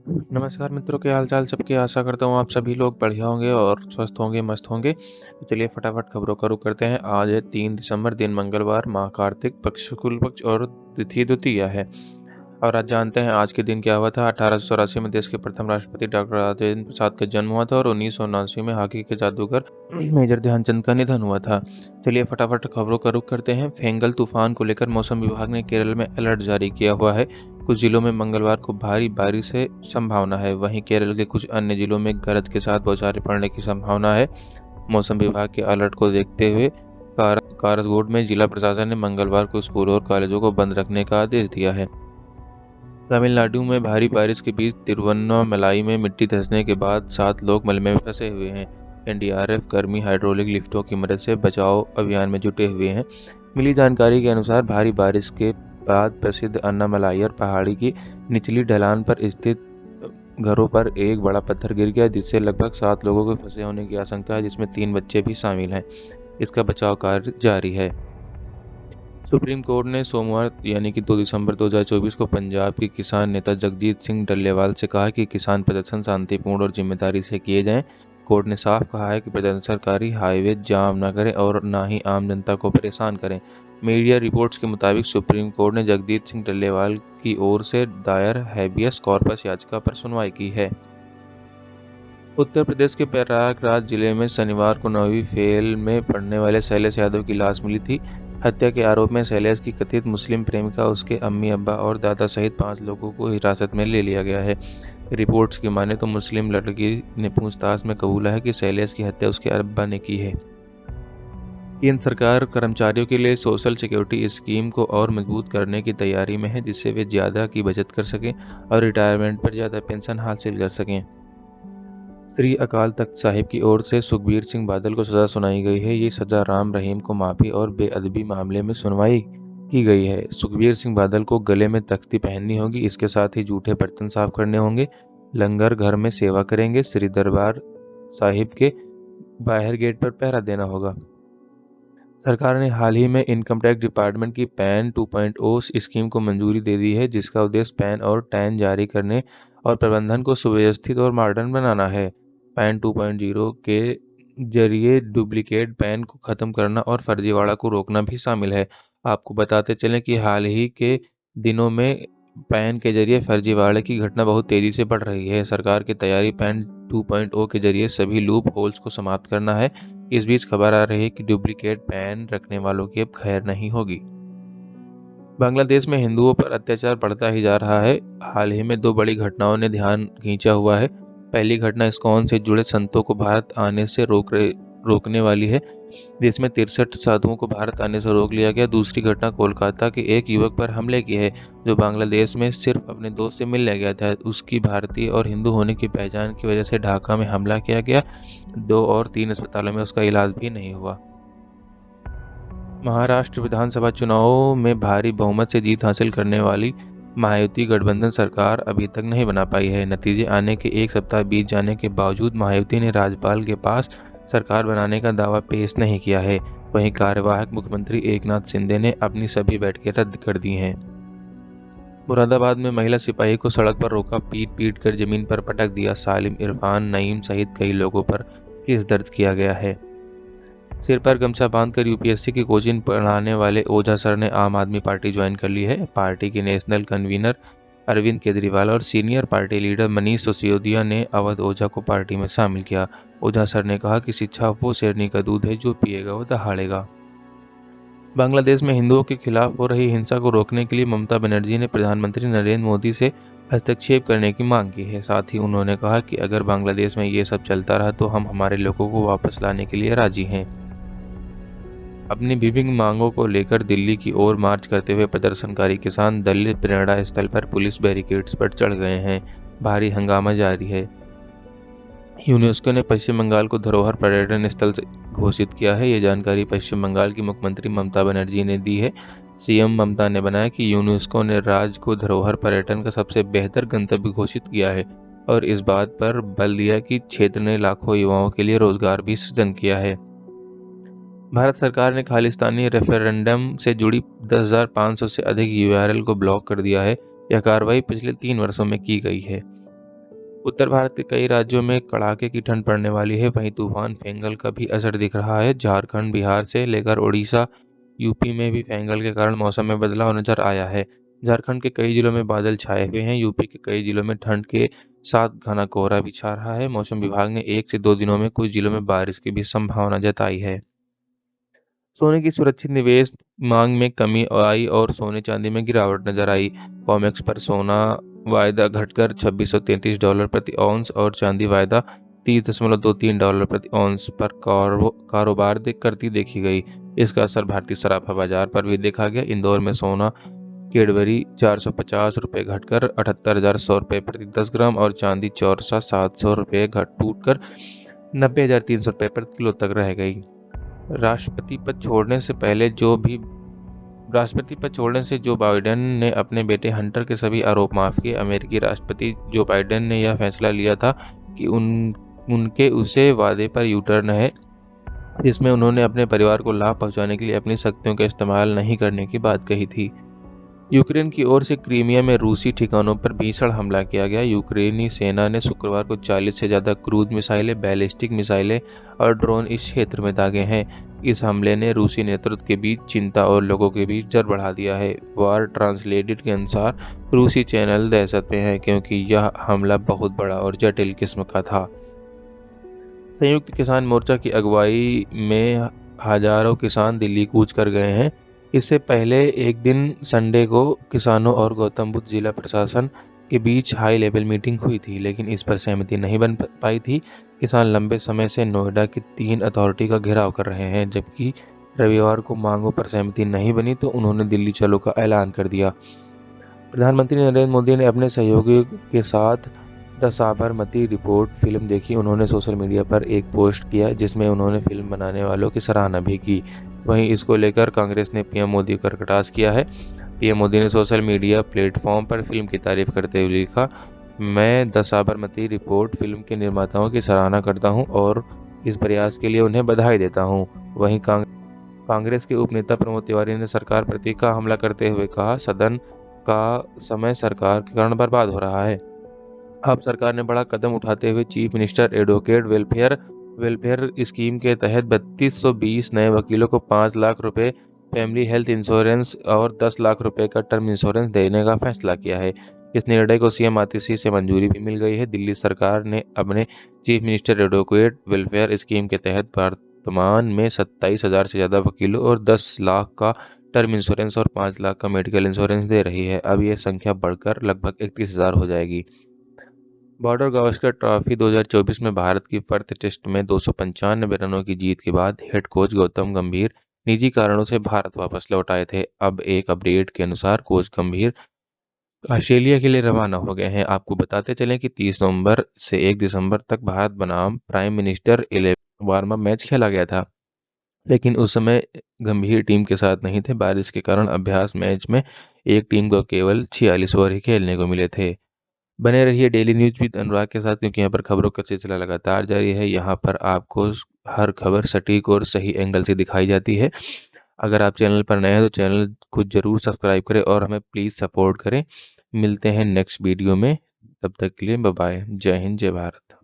नमस्कार मित्रों, क्या हाल चाल सबके। आशा करता हूँ आप सभी लोग बढ़िया होंगे और स्वस्थ होंगे, मस्त होंगे। तो चलिए फटाफट खबरों का रुख करते हैं। आज है 3 दिसंबर, दिन मंगलवार, माह कार्तिक, पक्ष शुक्ल पक्ष और तिथि द्वितीया है। और आज जानते हैं आज के दिन क्या हुआ था। 1884 में देश के प्रथम राष्ट्रपति डॉक्टर राजेंद्र प्रसाद का जन्म हुआ था और 1979 में हॉकी के जादूगर मेजर ध्यानचंद का निधन हुआ था। चलिए फटाफट खबरों का रुख करते हैं। फेंगल तूफान को लेकर मौसम विभाग ने केरल में अलर्ट जारी किया हुआ है। कुछ जिलों में मंगलवार को भारी बारिश से संभावना है। वहीं केरल के कुछ अन्य जिलों में गरज के साथ बौछारें पड़ने की संभावना है। मौसम विभाग के अलर्ट को देखते हुए काराकोरम में जिला प्रशासन ने मंगलवार को स्कूलों और कॉलेजों को बंद रखने का आदेश दिया है। तमिलनाडु में भारी बारिश के बीच तिरुवन्नामलाई में मिट्टी धंसने के बाद 7 लोग मलबे में फंसे हुए हैं। एनडीआरएफ कर्मी हाइड्रोलिक लिफ्टों की मदद से बचाव अभियान में जुटे हुए हैं। मिली जानकारी के अनुसार भारी बारिश के बाद प्रसिद्ध अन्नामलाईयर पहाड़ी की निचली ढलान पर स्थित घरों पर एक बड़ा पत्थर गिर गया, जिससे लगभग 7 लोगों के फंसे होने की आशंका है, जिसमें 3 बच्चे भी शामिल हैं। इसका बचाव कार्य जारी है। सुप्रीम कोर्ट ने सोमवार यानी कि 2 दिसंबर 2024 को पंजाब के किसान नेता जगजीत सिंह डल्लेवाल से कहा कि किसान प्रदर्शन शांतिपूर्ण और जिम्मेदारी से किए जाएं। कोर्ट ने साफ कहा है कि प्रदर्शनकारी हाईवे जाम न करें और न ही आम जनता को परेशान करें। मीडिया रिपोर्ट्स के मुताबिक सुप्रीम कोर्ट ने जगजीत सिंह डल्लेवाल की ओर से दायर हैबियस कॉर्पस याचिका पर सुनवाई की है। उत्तर प्रदेश के प्रयागराज जिले में शनिवार को 9वीं फेल में पढ़ने वाले शैलेश यादव की लाश मिली थी। हत्या के आरोप में शैलेश की कथित मुस्लिम प्रेमिका, उसके अम्मी अब्बा और दादा सहित 5 लोगों को हिरासत में ले लिया गया है। रिपोर्ट्स की माने तो मुस्लिम लड़की ने पूछताछ में कबूला है कि शैलेश की हत्या उसके अब्बा ने की है। केंद्र सरकार कर्मचारियों के लिए सोशल सिक्योरिटी स्कीम को और मजबूत करने की तैयारी में है, जिससे वे ज़्यादा की बचत कर सकें और रिटायरमेंट पर ज़्यादा पेंशन हासिल कर सकें। श्री अकाल तख्त साहिब की ओर से सुखबीर सिंह बादल को सजा सुनाई गई है। ये सजा राम रहीम को माफी और बेअदबी मामले में सुनवाई की गई है। सुखबीर सिंह बादल को गले में तख्ती पहननी होगी। इसके साथ ही जूठे बर्तन साफ करने होंगे, लंगर घर में सेवा करेंगे, श्री दरबार साहिब के बाहर गेट पर पहरा देना होगा। सरकार ने हाल ही में इनकम टैक्स डिपार्टमेंट की पैन 2.0 स्कीम को मंजूरी दे दी है, जिसका उद्देश्य पैन और टैन जारी करने और प्रबंधन को सुव्यवस्थित और मॉडर्न बनाना है। पैन 2.0 के जरिए डुप्लीकेट पैन को खत्म करना और फर्जीवाड़ा को रोकना भी शामिल है। आपको बताते चलें कि हाल ही के दिनों में पैन के जरिए फर्जीवाड़े की घटना बहुत तेजी से बढ़ रही है। सरकार की तैयारी पैन 2.0 के जरिए सभी लूप होल्स को समाप्त करना है। इस बीच खबर आ रही है कि डुप्लीकेट पैन रखने वालों की अब खैर नहीं होगी। बांग्लादेश में हिंदुओं पर अत्याचार बढ़ता ही जा रहा है। हाल ही में 2 बड़ी घटनाओं ने ध्यान खींचा हुआ है। पहली घटना इस्कॉन से जुड़े संतों को भारत आने से रोकने वाली है, जिसमें 63 साधुओं को भारत आने से रोक लिया गया। दूसरी घटना कोलकाता के एक युवक पर हमले की है, जो बांग्लादेश में सिर्फ अपने दोस्त से मिलने गया था। उसकी भारतीय और हिंदू होने की पहचान की वजह से ढाका में हमला किया गया। 2 और 3 अस्पतालों में उसका इलाज भी नहीं हुआ। महाराष्ट्र विधानसभा चुनावों में भारी बहुमत से जीत हासिल करने वाली महायुति गठबंधन सरकार अभी तक नहीं बना पाई है। नतीजे आने के 1 सप्ताह बीत जाने के बावजूद महायुति ने राज्यपाल के पास सरकार बनाने का दावा पेश नहीं किया है। वहीं कार्यवाहक मुख्यमंत्री एकनाथ शिंदे ने अपनी सभी बैठकें रद्द कर दी हैं। मुरादाबाद में महिला सिपाही को सड़क पर रोका, पीट पीट कर जमीन पर पटक दिया। सालिम, इरफान, नईम सहित कई लोगों पर केस दर्ज किया गया है। सिर पर गमछा बांधकर यूपीएससी की कोचिंग पढ़ाने वाले ओझा सर ने आम आदमी पार्टी ज्वाइन कर ली है। पार्टी के नेशनल कन्वीनर अरविंद केजरीवाल और senior party leader Manish Sisodia ने अवध ओझा को पार्टी में शामिल किया। ओझा सर ने कहा कि शिक्षा वो शेरनी का दूध है, जो पिएगा वो दहाड़ेगा। बांग्लादेश में हिंदुओं के खिलाफ हो रही हिंसा को रोकने के लिए ममता बनर्जी ने प्रधानमंत्री नरेंद्र मोदी से हस्तक्षेप करने की मांग की है। साथ ही उन्होंने कहा कि अगर बांग्लादेश में ये सब चलता रहा तो हम हमारे लोगों को वापस लाने के लिए राजी हैं। अपनी विभिन्न मांगों को लेकर दिल्ली की ओर मार्च करते हुए प्रदर्शनकारी किसान दलित प्रेरणा स्थल पर पुलिस बैरिकेड्स पर चढ़ गए हैं। भारी हंगामा जारी है। यूनेस्को ने पश्चिम बंगाल को धरोहर पर्यटन स्थल घोषित किया है। ये जानकारी पश्चिम बंगाल की मुख्यमंत्री ममता बनर्जी ने दी है। सीएम ममता ने बनाया कि यूनेस्को ने राज्य को धरोहर पर्यटन का सबसे बेहतर गंतव्य घोषित किया है और इस बात पर बल दिया कि क्षेत्र ने लाखों युवाओं के लिए रोजगार भी सृजन किया है। भारत सरकार ने खालिस्तानी रेफरेंडम से जुड़ी 10,500 से अधिक यूआरएल को ब्लॉक कर दिया है। यह कार्रवाई पिछले 3 वर्षों में की गई है। उत्तर भारत के कई राज्यों में कड़ाके की ठंड पड़ने वाली है। वहीं तूफान फेंगल का भी असर दिख रहा है। झारखंड, बिहार से लेकर उड़ीसा, यूपी में भी फेंगल के कारण मौसम में बदलाव नजर आया है। झारखंड के कई जिलों में बादल छाए हुए हैं। यूपी के कई जिलों में ठंड के साथ घना कोहरा भी छा रहा है। मौसम विभाग ने 1 से 2 दिनों में कुछ जिलों में बारिश की भी संभावना जताई है। सोने की सुरक्षित निवेश मांग में कमी आई और सोने चांदी में गिरावट नजर आई। कॉमेक्स पर सोना वायदा घटकर $2633 प्रति औंस और चांदी वायदा $30.23 प्रति औंस पर कारोबार करती देखी गई। इसका असर भारतीय सराफा बाजार पर भी देखा गया। इंदौर में सोना कैडबरी ₹450 घटकर ₹78,100 प्रति 10 ग्राम और चांदी चौरसा ₹700 टूटकर ₹90,300 प्रति किलो तक रह गई। राष्ट्रपति पद छोड़ने से पहले जो भी राष्ट्रपति पद छोड़ने से जो बाइडेन ने अपने बेटे हंटर के सभी आरोप माफ किए। अमेरिकी राष्ट्रपति जो बाइडेन ने यह फैसला लिया था कि उनके उसे वादे पर यू टर्न है, जिसमें उन्होंने अपने परिवार को लाभ पहुंचाने के लिए अपनी शक्तियों का इस्तेमाल नहीं करने की बात कही थी। यूक्रेन की ओर से क्रीमिया में रूसी ठिकानों पर भीषण हमला किया गया। यूक्रेनी सेना ने शुक्रवार को 40 से ज्यादा क्रूज मिसाइलें, बैलिस्टिक मिसाइलें और ड्रोन इस क्षेत्र में दागे हैं। इस हमले ने रूसी नेतृत्व के बीच चिंता और लोगों के बीच डर बढ़ा दिया है। वार ट्रांसलेटेड के अनुसार रूसी चैनल दहशत में है क्योंकि यह हमला बहुत बड़ा और जटिल किस्म का था। संयुक्त किसान मोर्चा की अगुवाई में हजारों किसान दिल्ली कूच कर गए हैं। इससे पहले एक दिन संडे को किसानों और गौतम बुद्ध जिला प्रशासन के बीच हाई लेवल मीटिंग हुई थी, लेकिन इस पर सहमति नहीं बन पाई थी। किसान लंबे समय से नोएडा की 3 अथॉरिटी का घेराव कर रहे हैं। जबकि रविवार को मांगों पर सहमति नहीं बनी तो उन्होंने दिल्ली चलो का ऐलान कर दिया। प्रधानमंत्री नरेंद्र मोदी ने अपने सहयोगियों के साथ द साबरमती रिपोर्ट फिल्म देखी। उन्होंने सोशल मीडिया पर एक पोस्ट किया जिसमें उन्होंने फिल्म बनाने वालों की सराहना भी की। वहीं इसको लेकर कांग्रेस ने पीएम मोदी को कटाक्ष किया है। पीएम मोदी ने सोशल मीडिया प्लेटफॉर्म पर फिल्म की तारीफ करते हुए लिखा, मैं द साबरमती रिपोर्ट फिल्म के निर्माताओं की सराहना करता हूं और इस प्रयास के लिए उन्हें बधाई देता हूं। वहीं कांग्रेस के उपनेता प्रमोद तिवारी ने सरकार प्रति का हमला करते हुए कहा, सदन का समय सरकार के कारण बर्बाद हो रहा है। अब सरकार ने बड़ा कदम उठाते हुए chief minister advocate welfare scheme के तहत 3220 नए वकीलों को 5 लाख रुपए फैमिली हेल्थ इंश्योरेंस और 10 लाख रुपए का टर्म इंश्योरेंस देने का फैसला किया है। इस निर्णय को सीएम आतिशी से मंजूरी भी मिल गई है। दिल्ली सरकार ने अपने chief minister advocate welfare scheme के तहत वर्तमान में 27,000 से ज्यादा वकीलों और 10 लाख का टर्म इंश्योरेंस और 5 लाख का मेडिकल इंश्योरेंस दे रही है। अब यह संख्या बढ़कर लगभग 31,000 हो जाएगी। बॉर्डर गावस्कर ट्रॉफी 2024 में भारत की पर्थ टेस्ट में 295 रनों की जीत के बाद हेड कोच गौतम गंभीर निजी कारणों से भारत वापस लौट आए थे। अब एक अपडेट के अनुसार कोच गंभीर ऑस्ट्रेलिया के लिए रवाना हो गए हैं। आपको बताते चलें कि 30 नवंबर से 1 दिसंबर तक भारत बनाम prime minister 11 warm up match खेला गया था, लेकिन उस समय गंभीर टीम के साथ नहीं थे। बारिश के कारण अभ्यास मैच में एक टीम को केवल 46 ओवर ही खेलने को मिले थे। बने रहिए डेली न्यूज विद अनुराग के साथ, क्योंकि यहाँ पर खबरों का सिलसिला लगातार जारी है। यहाँ पर आपको हर खबर सटीक और सही एंगल से दिखाई जाती है। अगर आप चैनल पर नए हैं तो चैनल को जरूर सब्सक्राइब करें और हमें प्लीज़ सपोर्ट करें। मिलते हैं नेक्स्ट वीडियो में, तब तक के लिए बाय बाय। जय हिंद, जय भारत।